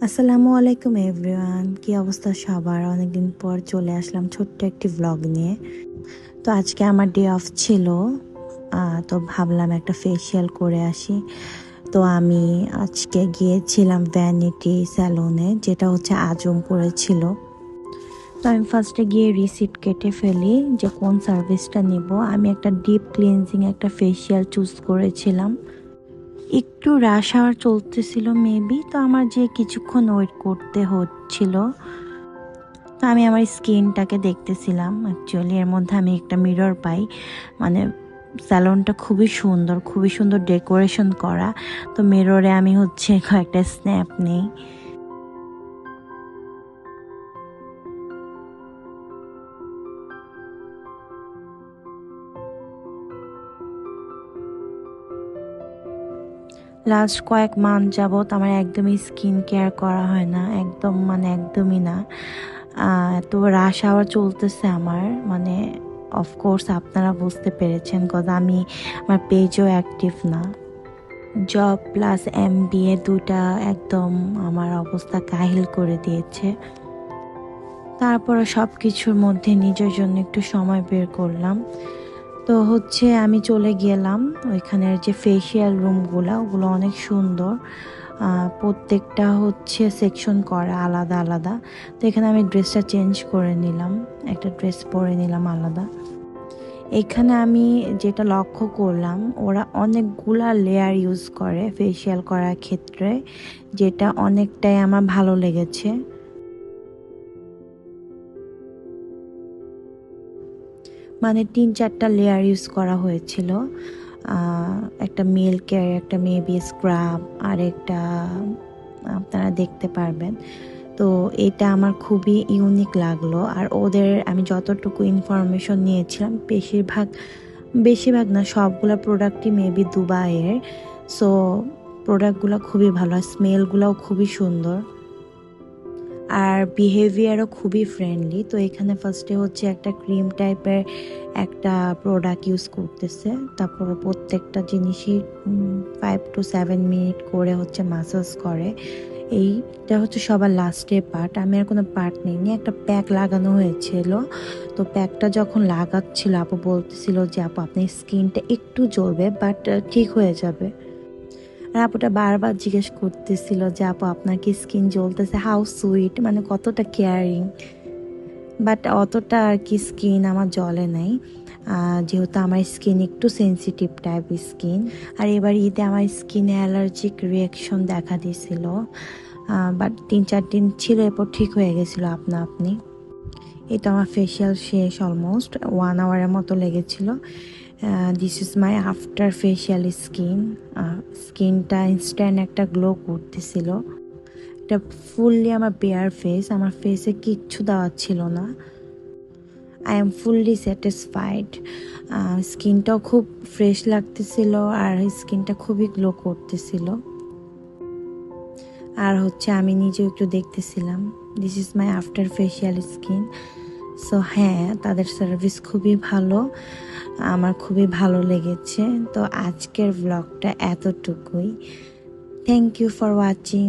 আসসালামু আলাইকুম এভরিওয়ান, কি অবস্থা সবার? অনেকদিন পর চলে আসলাম ছোট্ট একটি ভ্লগ নিয়ে। তো আজকে আমার ডে অফ ছিল, তো ভাবলাম একটা ফেসিয়াল করে আসি। তো আমি আজকে গিয়েছিলাম ভ্যানিটি স্যালনে, যেটা হচ্ছে আজমপুরে ছিল। তো আমি ফার্স্টে গিয়ে রিসিট কেটে ফেলি যে কোন সার্ভিসটা নিব। আমি একটা ডিপ ক্লিনজিং একটা ফেসিয়াল চুজ করেছিলাম। একটু রাশ আওয়ার চলতেছিল মেবি, তো আমার যে কিছুক্ষণ ওয়েট করতে হচ্ছিল। তো আমি আমার স্কিনটাকে দেখতেছিলাম। অ্যাকচুয়ালি এর মধ্যে আমি একটা মিরর পাই, মানে স্যালনটা খুবই সুন্দর ডেকোরেশন করা। তো মিররে আমি হচ্ছে কয়েকটা স্ন্যাপ নেই। লাস্ট কয়েক মান্থ যাবত আমার একদমই স্কিন কেয়ার করা হয় না, একদমই না। তো রাশ আওয়ার চলতেছে আমার, মানে অফকোর্স আপনারা বুঝতে পেরেছেন, কজ আমার পেজও অ্যাক্টিভ না। জব প্লাস MBA দুটা একদম আমার অবস্থা কাহিল করে দিয়েছে। তারপরে সব কিছুর মধ্যে নিজের জন্য একটু সময় বের করলাম। তো হচ্ছে আমি চলে গেলাম ওইখানের যে ফেসিয়াল রুমগুলো, ওগুলো অনেক সুন্দর। প্রত্যেকটা হচ্ছে সেকশন করা আলাদা আলাদা। তো এখানে আমি ড্রেসটা চেঞ্জ করে নিলাম, একটা ড্রেস পরে নিলাম আলাদা। এখানে আমি যেটা লক্ষ্য করলাম, ওরা অনেকগুলা লেয়ার ইউজ করে ফেসিয়াল করার ক্ষেত্রে, যেটা অনেকটাই আমার ভালো লেগেছে। মানে 3-4টা লেয়ার ইউজ করা হয়েছিল। একটা মিল্কের, একটা মেবি স্ক্রাব, আর একটা আপনারা দেখতে পারবেন। তো এটা আমার খুবই ইউনিক লাগলো। আর ওদের আমি যতটুকু ইনফরমেশন নিয়েছিলাম, বেশিরভাগ না, সবগুলো প্রোডাক্টই মেবি দুবাইয়ের। সো প্রোডাক্টগুলো খুবই ভালো, আর স্মেলগুলোও খুবই সুন্দর, আর বিহেভিয়ারও খুবই ফ্রেন্ডলি। তো এখানে ফার্স্টে হচ্ছে একটা ক্রিম টাইপের একটা প্রোডাক্ট ইউজ করতেছে, তারপরে প্রত্যেকটা জিনিসই 5 to 7 মিনিট করে হচ্ছে মাসাজ করে। এইটা হচ্ছে সবার লাস্টের পার্ট, আমি আর কোনো পার্ট নিইনি। একটা প্যাক লাগানো হয়েছিল, তো প্যাকটা যখন লাগাচ্ছিল আপু বলতেছিল যে আপু আপনার স্কিনটা একটু জ্বলবে, বাট ঠিক হয়ে যাবে। আর আপুটা বারবার জিজ্ঞেস করতেছিল যে আপু আপনার কি স্কিন জ্বলতেছে, হাউ সুইট, মানে কতটা কেয়ারিং। বাট অতটা আর কি স্কিন আমার জ্বলে নাই, যেহেতু আমার স্কিন একটু সেন্সিটিভ টাইপ স্কিন। আর এবার ঈদে আমার স্কিনে অ্যালার্জিক রিয়াকশন দেখা দিয়েছিল, বাট 3-4 দিন ছিল, এরপর ঠিক হয়ে গেছিলো আপনা আপনি। এটা আমার ফেসিয়াল শেষ, অলমোস্ট 1 আওয়ারের মতো লেগেছিল। This is my after facial skin. স্কিনটা ইনস্ট্যান্ট একটা গ্লো করতেছিল। এটা ফুললি আমার বেয়ার ফেস, আমার ফেসে কিচ্ছু দেওয়া ছিল না। I am fully satisfied. স্কিনটাও খুব ফ্রেশ লাগতেছিল, আর স্কিনটা খুবই গ্লো করতেছিল। আর হচ্ছে আমি নিজেও একটু দেখতেছিলাম, this is my after facial skin. So হ্যাঁ, তাদের সার্ভিস খুবই ভালো, আমার খুবই ভালো লেগেছে। তো আজকের ব্লগটা এতটুকুই। Thank you for watching.